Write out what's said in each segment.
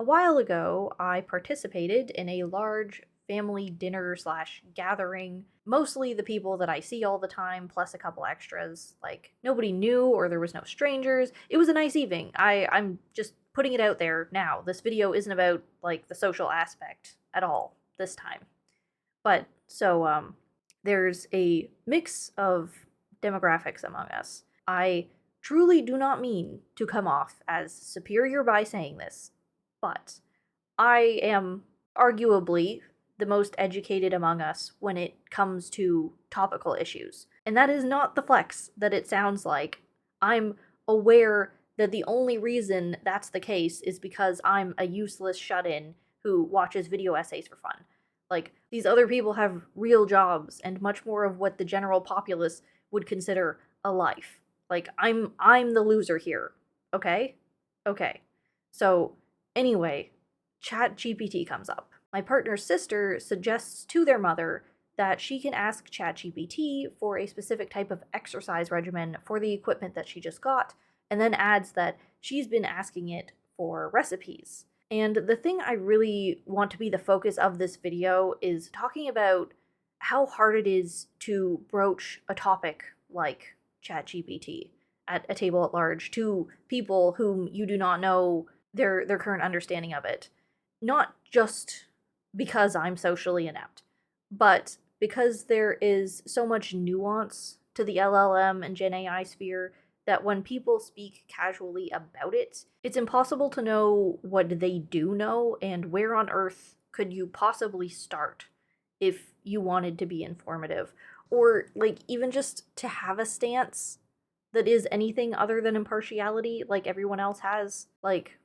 A while ago, I participated in a large family dinner slash gathering. Mostly the people that I see all the time, plus a couple extras. Like, nobody knew or there was no strangers. It was a nice evening. I'm just putting it out there now. This video isn't about, like, the social aspect at all this time. But, there's a mix of demographics among us. I truly do not mean to come off as superior by saying this, but I am arguably the most educated among us when it comes to topical issues. And that is not the flex that it sounds like. I'm aware that the only reason that's the case is because I'm a useless shut-in who watches video essays for fun. Like, these other people have real jobs and much more of what the general populace would consider a life. Like, I'm the loser here. Okay? Okay. So, anyway, ChatGPT comes up. My partner's sister suggests to their mother that she can ask ChatGPT for a specific type of exercise regimen for the equipment that she just got, and then adds that she's been asking it for recipes. And the thing I really want to be the focus of this video is talking about how hard it is to broach a topic like ChatGPT at a table at large to people whom you do not know their current understanding of it. Not just because I'm socially inept, but because there is so much nuance to the LLM and Gen AI sphere that when people speak casually about it, it's impossible to know what they do know and where on earth could you possibly start if you wanted to be informative, or like even just to have a stance that is anything other than impartiality like everyone else has. Like,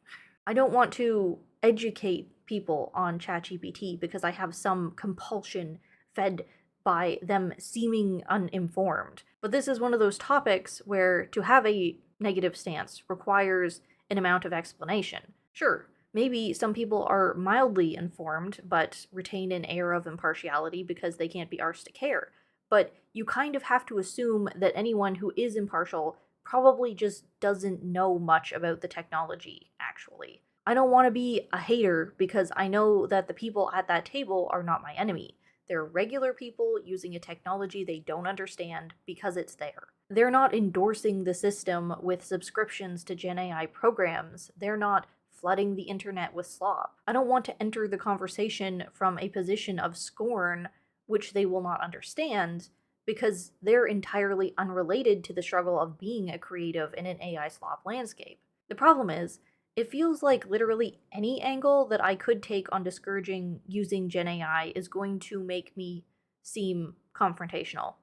I don't want to educate people on ChatGPT because I have some compulsion fed by them seeming uninformed. But this is one of those topics where to have a negative stance requires an amount of explanation. Sure, maybe some people are mildly informed but retain an air of impartiality because they can't be arsed to care. But you kind of have to assume that anyone who is impartial probably just doesn't know much about the technology, actually. I don't want to be a hater because I know that the people at that table are not my enemy. They're regular people using a technology they don't understand because it's there. They're not endorsing the system with subscriptions to Gen AI programs. They're not flooding the internet with slop. I don't want to enter the conversation from a position of scorn, which they will not understand, because they're entirely unrelated to the struggle of being a creative in an AI slop landscape. The problem is, it feels like literally any angle that I could take on discouraging using Gen AI is going to make me seem confrontational,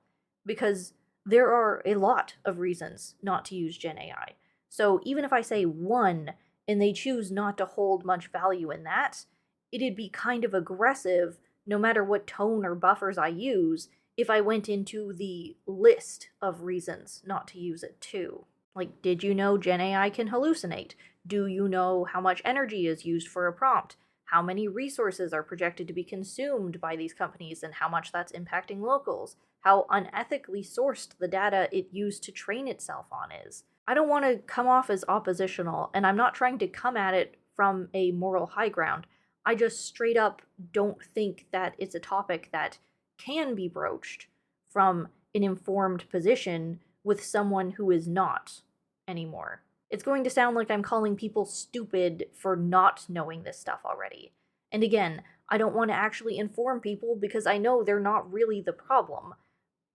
because there are a lot of reasons not to use Gen AI. So even if I say one and they choose not to hold much value in that, it'd be kind of aggressive no matter what tone or buffers I use if I went into the list of reasons not to use it too. Like, did you know Gen AI can hallucinate? Do you know how much energy is used for a prompt? How many resources are projected to be consumed by these companies and how much that's impacting locals? How unethically sourced the data it used to train itself on is. I don't want to come off as oppositional, and I'm not trying to come at it from a moral high ground. I just straight up don't think that it's a topic that can be broached from an informed position with someone who is not anymore. It's going to sound like I'm calling people stupid for not knowing this stuff already. And again, I don't want to actually inform people because I know they're not really the problem.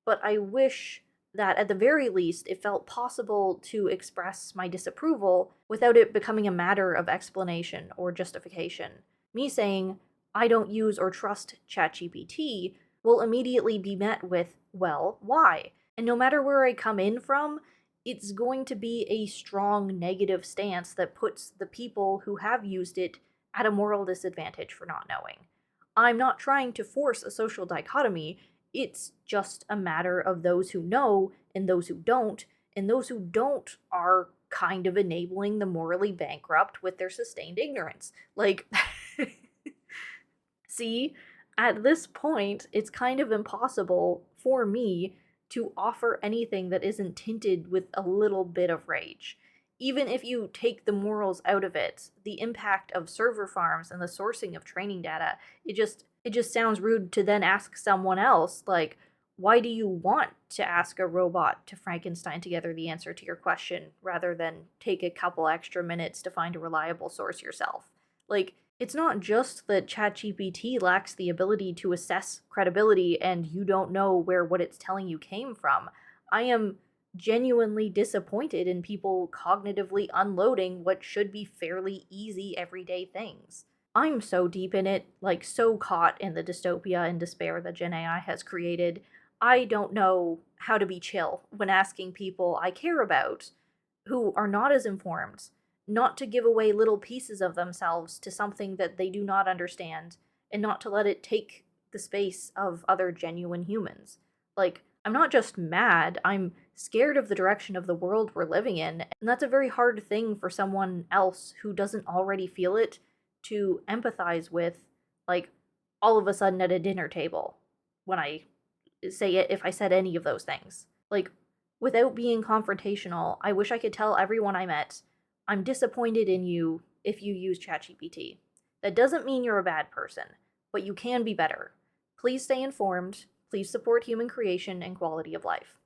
But I wish that at the very least it felt possible to express my disapproval without it becoming a matter of explanation or justification. Me saying, I don't use or trust ChatGPT will immediately be met with, well, why? And no matter where I come in from, it's going to be a strong negative stance that puts the people who have used it at a moral disadvantage for not knowing. I'm not trying to force a social dichotomy, it's just a matter of those who know and those who don't, and those who don't are kind of enabling the morally bankrupt with their sustained ignorance. Like, see, at this point, it's kind of impossible for me to offer anything that isn't tinted with a little bit of rage. even if you take the morals out of it, the impact of server farms and the sourcing of training data, it just sounds rude to then ask someone else, like, why do you want to ask a robot to Frankenstein together the answer to your question rather than take a couple extra minutes to find a reliable source yourself? Like, it's not just that ChatGPT lacks the ability to assess credibility and you don't know where what it's telling you came from. I am genuinely disappointed in people cognitively unloading what should be fairly easy everyday things. I'm so deep in it, like so caught in the dystopia and despair that Gen AI has created. I don't know how to be chill when asking people I care about, who are not as informed, not to give away little pieces of themselves to something that they do not understand, and not to let it take the space of other genuine humans. Like, I'm not just mad, I'm scared of the direction of the world we're living in, and that's a very hard thing for someone else who doesn't already feel it to empathize with, like, all of a sudden at a dinner table when I say it, if I said any of those things. Like, without being confrontational, I wish I could tell everyone I met, I'm disappointed in you if you use ChatGPT. That doesn't mean you're a bad person, but you can be better. Please stay informed. Please support human creation and quality of life.